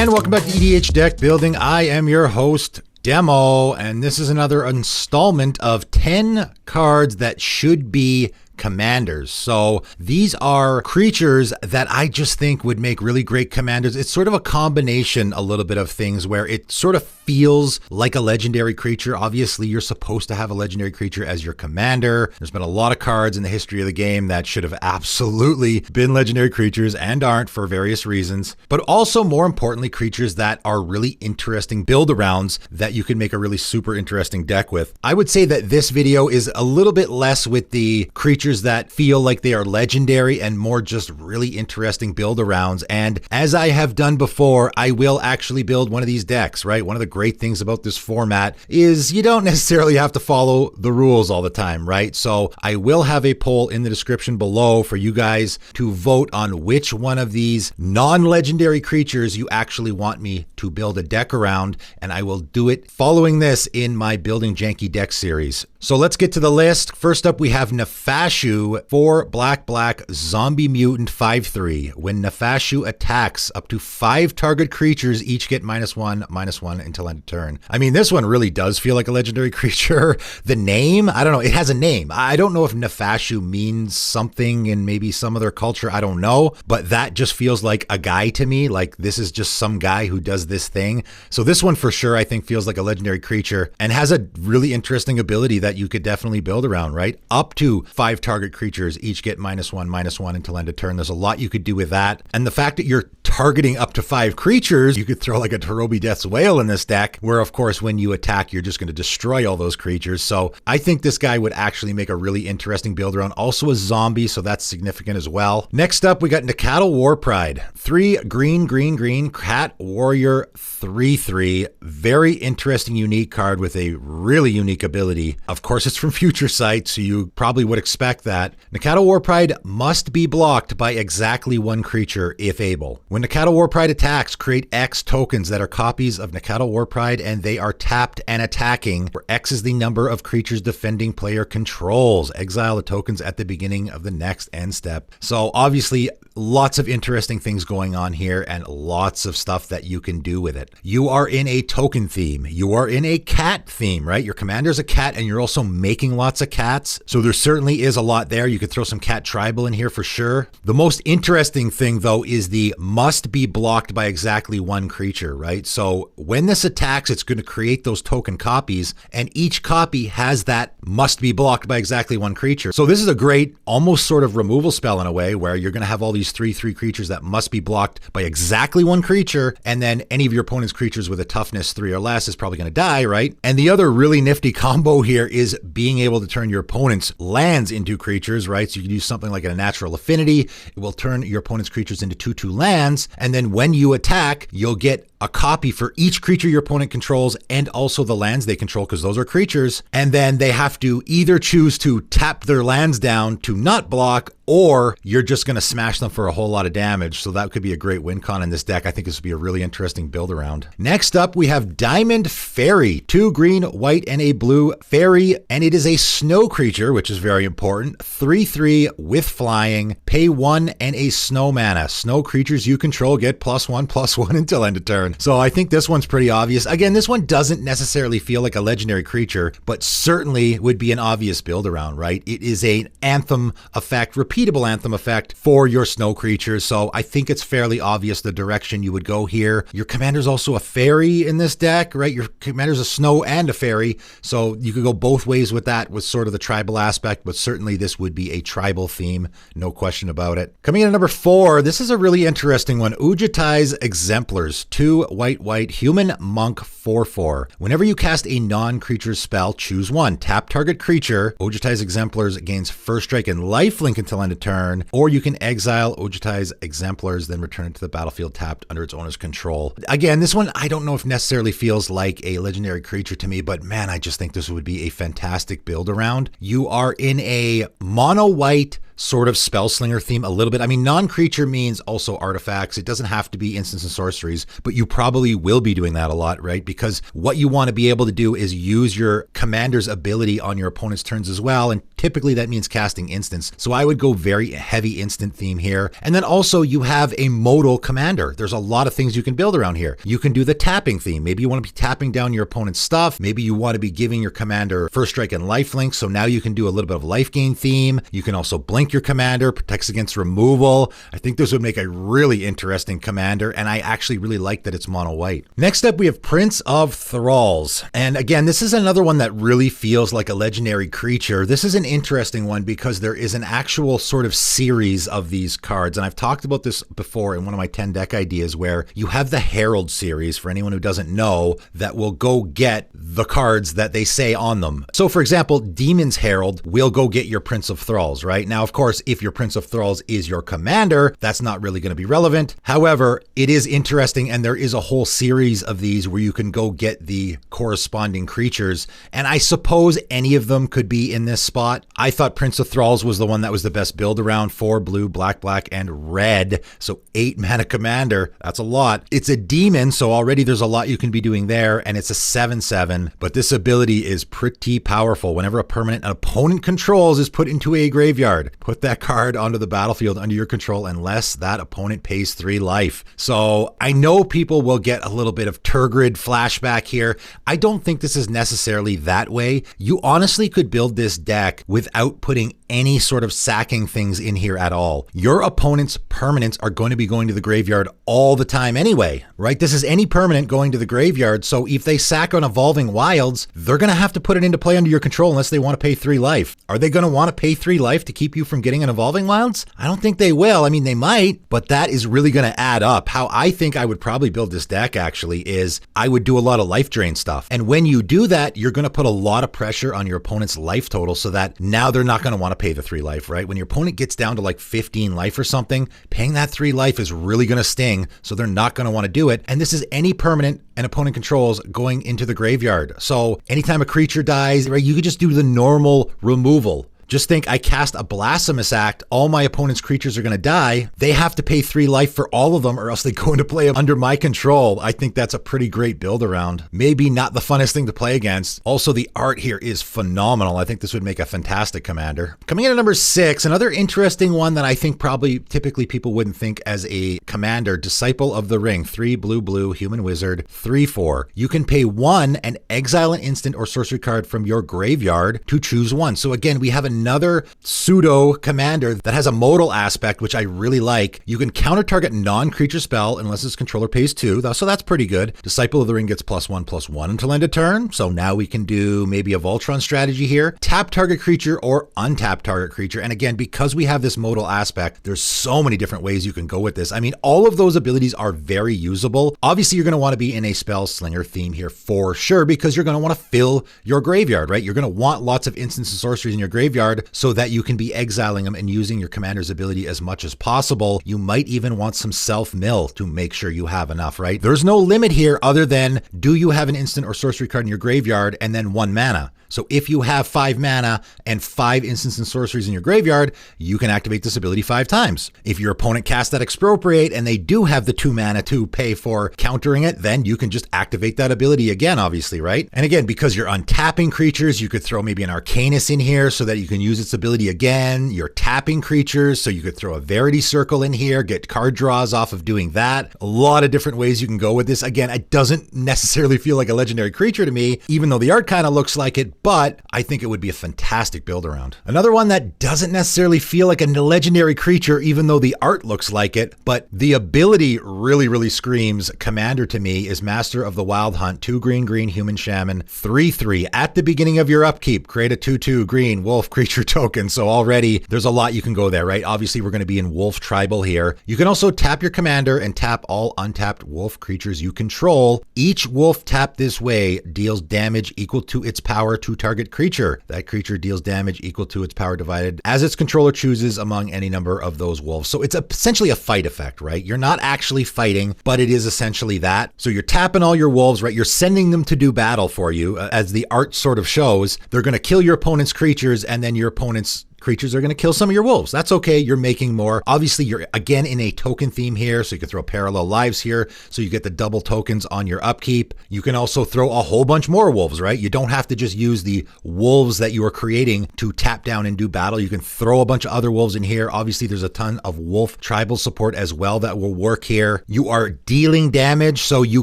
And welcome back to EDH Deck Building. I am your host, Demo, and this is another installment of 10 cards that should be commanders. So these are creatures that I just think would make really great commanders. It's sort of a combination, a little bit of things where it sort of feels like a legendary creature. Obviously, you're supposed to have a legendary creature as your commander. There's been a lot of cards in the history of the game that should have absolutely been legendary creatures and aren't for various reasons. But also, more importantly, creatures that are really interesting build-arounds that you can make a really super interesting deck with. I would say that this video is a little bit less with the creatures that feel like they are legendary and more just really interesting build-arounds. And as I have done before, I will actually build one of these decks, right? One of the great things about this format is you don't necessarily have to follow the rules all the time, right? So I will have a poll in the description below for you guys to vote on which one of these non-legendary creatures you actually want me to build a deck around, and I will do it following this in my Building Janky Deck series. So let's get to the list. First up, we have Nafashu, 4 black, zombie mutant, 5/3. When Nafashu attacks, up to 5 target creatures each get -1/-1 until end of turn. I mean, this one really does feel like a legendary creature. The name, I don't know, it has a name. I don't know if Nafashu means something in maybe some other culture, I don't know, but that just feels like a guy to me, like this is just some guy who does this thing. So this one for sure, I think feels like a legendary creature and has a really interesting ability that you could definitely build around, right? Up to 5 target creatures each get -1/-1 until end of turn. There's a lot you could do with that. And the fact that you're targeting up to 5 creatures, you could throw like a Tarobi Death's Whale in this deck, where of course when you attack, you're just going to destroy all those creatures. So I think this guy would actually make a really interesting build around. Also a zombie, so that's significant as well. Next up, we got Nacatl Warpride. 3 green, cat warrior, 3/3. Very interesting, unique card with a really unique ability. Of course, it's from Future Sight, so you probably would expect that. Nacatl Warpride must be blocked by exactly 1 creature if able. When Nacatl Warpride attacks, create X tokens that are copies of Nacatl Warpride, and they are tapped and attacking, where X is the number of creatures defending player controls. Exile the tokens at the beginning of the next end step. So obviously, lots of interesting things going on here and lots of stuff that you can do with it. You are in a token theme. You are in a cat theme, right? Your commander's a cat and you're also making lots of cats. So there certainly is a lot there. You could throw some cat tribal in here for sure. The most interesting thing though is the must be blocked by exactly 1 creature, right? So when this attacks, it's going to create those token copies, and each copy has that must be blocked by exactly 1 creature. So this is a great almost sort of removal spell in a way, where you're going to have all these 3/3 creatures that must be blocked by exactly 1 creature, and then any of your opponent's creatures with a toughness 3 or less is probably going to die, right? And the other really nifty combo here is being able to turn your opponent's lands into creatures, right? So you can use something like a natural affinity. It will turn your opponent's creatures into 2/2 lands, and then when you attack, you'll get a copy for each creature your opponent controls and also the lands they control, because those are creatures. And then they have to either choose to tap their lands down to not block, or you're just going to smash them for a whole lot of damage. So that could be a great win con in this deck. I think this would be a really interesting build around. Next up, we have Diamond Fairy. 2 green, white, and a blue fairy. And it is a snow creature, which is very important. 3/3 with flying. Pay 1 and a snow mana. Snow creatures you control get +1/+1 until end of turn. So I think this one's pretty obvious. Again, this one doesn't necessarily feel like a legendary creature, but certainly would be an obvious build around, right? It is an anthem effect, repeatable anthem effect for your snow creatures. So I think it's fairly obvious the direction you would go here. Your commander's also a fairy in this deck, right? Your commander's a snow and a fairy. So you could go both ways with that, with sort of the tribal aspect, but certainly this would be a tribal theme. No question about it. Coming in at number 4, this is a really interesting one. Ujatai's Exemplars. 2 white, human monk, 4/4. Whenever you cast a non-creature spell, choose 1. Tap target creature. Ujatai's Exemplars gains first strike and lifelink until end of turn, or you can exile Ujatai's Exemplars, then return it to the battlefield tapped under its owner's control. Again, this one I don't know if necessarily feels like a legendary creature to me, but man, I just think this would be a fantastic build around. You are in a mono white sort of spellslinger theme a little bit. I mean, non-creature means also artifacts. It doesn't have to be instants and sorceries, but you probably will be doing that a lot, right? Because what you want to be able to do is use your commander's ability on your opponent's turns as well. And typically that means casting instants. So I would go very heavy instant theme here. And then also you have a modal commander. There's a lot of things you can build around here. You can do the tapping theme. Maybe you want to be tapping down your opponent's stuff. Maybe you want to be giving your commander first strike and lifelink. So now you can do a little bit of life gain theme. You can also blink your commander, protects against removal. I think this would make a really interesting commander, and I actually really like that it's mono white. Next up, we have Prince of Thralls. And again, this is another one that really feels like a legendary creature. This is an interesting one because there is an actual sort of series of these cards, and I've talked about this before in one of my 10 deck ideas, where you have the Herald series, for anyone who doesn't know, that will go get the cards that they say on them. So for example, Demon's Herald will go get your Prince of Thralls, right? Now, of course, if your Prince of Thralls is your commander, that's not really going to be relevant. However, it is interesting, and there is a whole series of these where you can go get the corresponding creatures, and I suppose any of them could be in this spot. I thought Prince of Thralls was the one that was the best build around. 4 blue, black, and red. So 8 mana commander. That's a lot. It's a demon, so already there's a lot you can be doing there, and it's a 7/7, but this ability is pretty powerful. Whenever a permanent an opponent controls is put into a graveyard, put that card onto the battlefield under your control unless that opponent pays 3 life. So I know people will get a little bit of Turgid flashback here. I don't think this is necessarily that way. You honestly could build this deck without putting any sort of sacking things in here at all. Your opponent's permanents are going to be going to the graveyard all the time anyway, right? This is any permanent going to the graveyard. So if they sack on Evolving Wilds, they're going to have to put it into play under your control unless they want to pay 3 life. Are they going to want to pay 3 life to keep you from getting an Evolving Wilds? I don't think they will. I mean, they might, but that is really going to add up. How I think I would probably build this deck actually is I would do a lot of life drain stuff. And when you do that, you're going to put a lot of pressure on your opponent's life total so that now they're not going to want to pay the 3 life, right? When your opponent gets down to like 15 life or something, paying that 3 life is really going to sting. So they're not going to want to do it. And this is any permanent an opponent controls going into the graveyard. So anytime a creature dies, right, you could just do the normal removal. Just think, I cast a Blasphemous Act, all my opponent's creatures are going to die. They have to pay 3 life for all of them or else they go into play under my control. I think that's a pretty great build around. Maybe not the funnest thing to play against. Also, the art here is phenomenal. I think this would make a fantastic commander. Coming in at number 6, another interesting one that I think probably typically people wouldn't think as a commander, Disciple of the Ring. 3 blue, human wizard, 3/4. You can pay 1 and exile an instant or sorcery card from your graveyard to choose one. So again, we have another pseudo commander that has a modal aspect, which I really like. You can counter target non-creature spell unless its controller pays 2. So that's pretty good. Disciple of the Ring gets +1/+1 until end of turn. So now we can do maybe a Voltron strategy here. Tap target creature or untap target creature. And again, because we have this modal aspect, there's so many different ways you can go with this. I mean, all of those abilities are very usable. Obviously, you're going to want to be in a spell slinger theme here for sure, because you're going to want to fill your graveyard, right? You're going to want lots of instants and sorceries in your graveyard so that you can be exiling them and using your commander's ability as much as possible. You might even want some self-mill to make sure you have enough, right? There's no limit here other than, do you have an instant or sorcery card in your graveyard and then 1 mana? So if you have 5 mana and 5 instants and sorceries in your graveyard, you can activate this ability 5 times. If your opponent casts that Expropriate and they do have the 2 mana to pay for countering it, then you can just activate that ability again, obviously, right? And again, because you're untapping creatures, you could throw maybe an Arcanus in here so that you can use its ability again. You're tapping creatures, so you could throw a Verity Circle in here, get card draws off of doing that. A lot of different ways you can go with this. Again, it doesn't necessarily feel like a legendary creature to me, even though the art kind of looks like it, but I think it would be a fantastic build around. Another one that doesn't necessarily feel like a legendary creature, even though the art looks like it, but the ability really screams commander to me, is Master of the Wild Hunt. 2 green human shaman, 3/3. At the beginning of your upkeep, create a 2/2 green wolf creature token. So already there's a lot you can go there, right? Obviously we're going to be in wolf tribal here. You can also tap your commander and tap all untapped wolf creatures you control. Each wolf tapped this way deals damage equal to its power to to target creature. That creature deals damage equal to its power divided as its controller chooses among any number of those wolves. So it's essentially a fight effect, right? You're not actually fighting, but it is essentially that. So you're tapping all your wolves, right? You're sending them to do battle for you. As the art sort of shows, they're going to kill your opponent's creatures, and then your opponent's creatures are going to kill some of your wolves. That's okay. You're making more. Obviously, you're again in a token theme here, so you can throw parallel lives here, so you get the double tokens on your upkeep. You can also throw a whole bunch more wolves, right? You don't have to just use the wolves that you are creating to tap down and do battle. You can throw a bunch of other wolves in here. Obviously, there's a ton of wolf tribal support as well that will work here. You are dealing damage, so you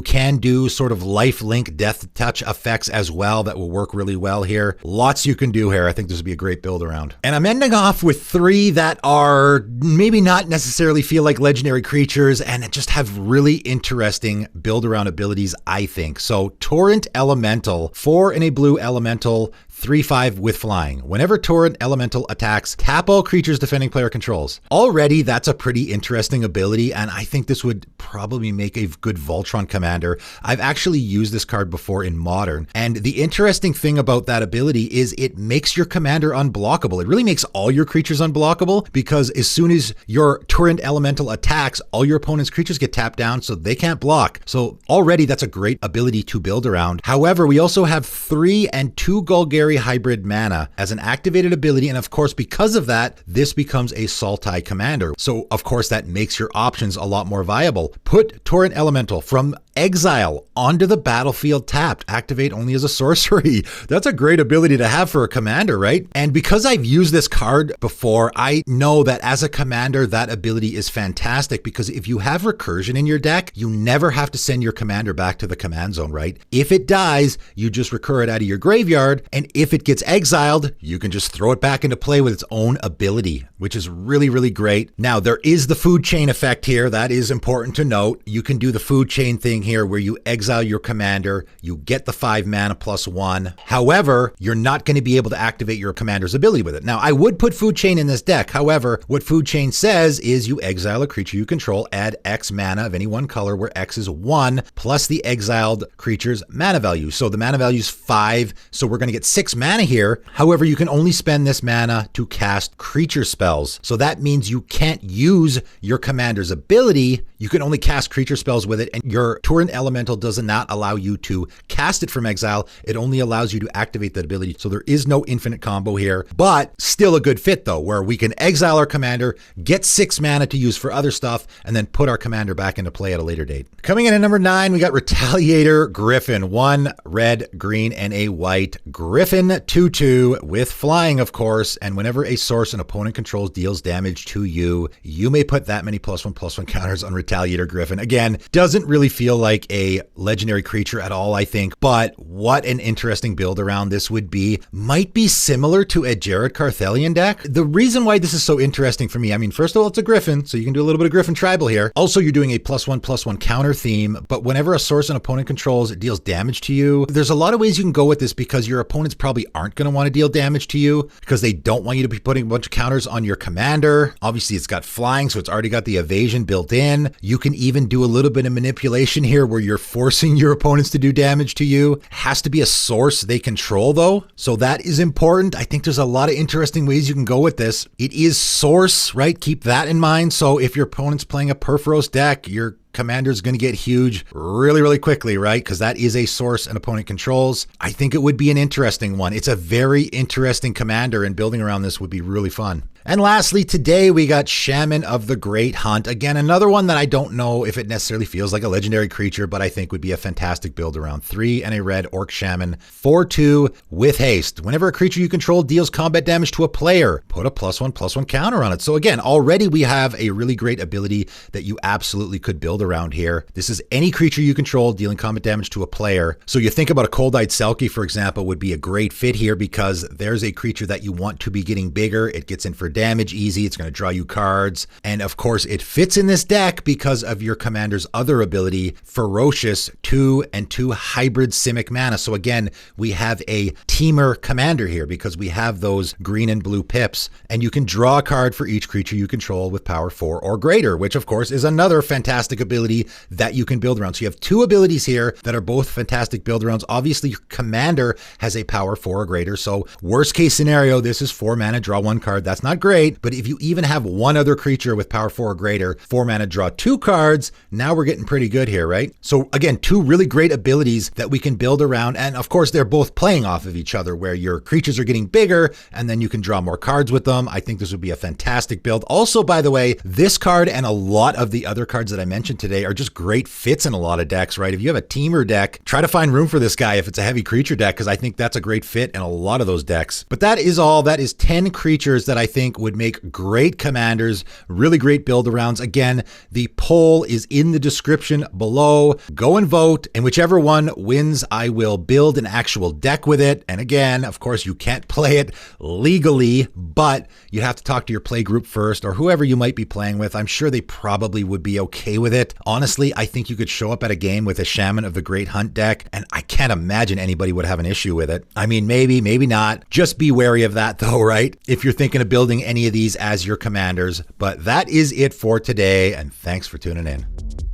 can do sort of life link death touch effects as well that will work really well here. Lots you can do here. I think this would be a great build around. And I'm ending off with 3 that are maybe not necessarily feel like legendary creatures and just have really interesting build around abilities, I think. So Torrent Elemental, 4 in a blue elemental, 3/5 with flying. Whenever Torrent Elemental attacks, tap all creatures defending player controls. Already, that's a pretty interesting ability, and I think this would probably make a good Voltron commander. I've actually used this card before in Modern, and the interesting thing about that ability is it makes your commander unblockable. It really makes all your creatures unblockable, because as soon as your Torrent Elemental attacks, all your opponent's creatures get tapped down, so they can't block. So already, that's a great ability to build around. However, we also have 3 and 2 Golgari hybrid mana as an activated ability, and of course because of that this becomes a Sultai commander, so of course that makes your options a lot more viable. Put Torrent Elemental from exile onto the battlefield tapped, activate only as a sorcery. That's a great ability to have for a commander, right? And because I've used this card before, I know that as a commander that ability is fantastic, because if you have recursion in your deck, you never have to send your commander back to the command zone, right? If it dies, you just recur it out of your graveyard, and if it gets exiled, you can just throw it back into play with its own ability, which is really, really great. Now, there is the food chain effect here. That is important to note. You can do the food chain thing here where you exile your commander, you get the 5 mana +1. However, you're not going to be able to activate your commander's ability with it. Now, I would put food chain in this deck. However, what food chain says is you exile a creature you control, add X mana of any one color, where X is 1 plus the exiled creature's mana value. So the mana value is 5. So we're going to get 6 mana here. However, you can only spend this mana to cast creature spells. So that means you can't use your commander's ability. You can only cast creature spells with it, and your Torrent Elemental does not allow you to cast it from exile. It only allows you to activate that ability. So there is no infinite combo here, but still a good fit though, where we can exile our commander, get 6 mana to use for other stuff, and then put our commander back into play at a later date. Coming in at number 9, we got Retaliator Griffin, 1 red, green, and a white Griffin 2/2 with flying, of course, and whenever a source an opponent controls deals damage to you, you may put that many +1/+1 counters on Retaliator Griffin. Again, doesn't really feel like a legendary creature at all, I think, but what an interesting build around this would be. Might be similar to a Jared Carthelian deck. The reason why this is so interesting for me, I mean, first of all, it's a Griffin, so you can do a little bit of Griffin tribal here. Also, you're doing a +1/+1 counter theme, but whenever a source an opponent controls, it deals damage to you. There's a lot of ways you can go with this, because your opponents probably aren't going to want to deal damage to you because they don't want you to be putting a bunch of counters on your commander. Obviously, it's got flying, so it's already got the evasion built in. You can even do a little bit of manipulation here where you're forcing your opponents to do damage to you. Has to be a source they control though, so that is important. I think there's a lot of interesting ways you can go with this. It is source, right? Keep that in mind. So if your opponent's playing a Perforos deck, your commander's going to get huge really, really quickly, right? Because that is a source an opponent controls. I think it would be an interesting one. It's a very interesting commander, and building around this would be really fun. And lastly, today we got Shaman of the Great Hunt. Again, another one that I don't know if it necessarily feels like a legendary creature, but I think would be a fantastic build around. 3 and a red Orc Shaman, 4/2 with haste. Whenever a creature you control deals combat damage to a player, put a +1/+1 counter on it. So again, already we have a really great ability that you absolutely could build around here. This is any creature you control dealing combat damage to a player. So you think about a Cold-Eyed Selkie, for example, would be a great fit here, because there's a creature that you want to be getting bigger. It gets in for damage easy. It's going to draw you cards. And of course, it fits in this deck because of your commander's other ability, Ferocious, 2 and 2 hybrid Simic mana. So again, we have a teamer commander here because we have those green and blue pips, and you can draw a card for each creature you control with power 4 or greater, which of course is another fantastic ability that you can build around. So you have 2 abilities here that are both fantastic build arounds. Obviously, your commander has a power 4 or greater. So worst case scenario, this is 4 mana, draw 1 card. That's not great, but if you even have one other creature with power 4 or greater, 4 mana, draw 2 cards, now we're getting pretty good here, right? So again, 2 really great abilities that we can build around. And of course, they're both playing off of each other where your creatures are getting bigger and then you can draw more cards with them. I think this would be a fantastic build. Also, by the way, this card and a lot of the other cards that I mentioned today are just great fits in a lot of decks, right? If you have a teamer deck, try to find room for this guy if it's a heavy creature deck, because I think that's a great fit in a lot of those decks. But that is all. That is 10 creatures that I think would make great commanders, really great build arounds. Again, the poll is in the description below. Go and vote, and whichever one wins, I will build an actual deck with it. And again, of course, you can't play it legally, but you have to talk to your play group first or whoever you might be playing with. I'm sure they probably would be okay with it. Honestly, I think you could show up at a game with a Shaman of the Great Hunt deck, and I can't imagine anybody would have an issue with it. I mean, maybe, maybe not. Just be wary of that though, right? If you're thinking of building any of these as your commanders. But that is it for today, and thanks for tuning in.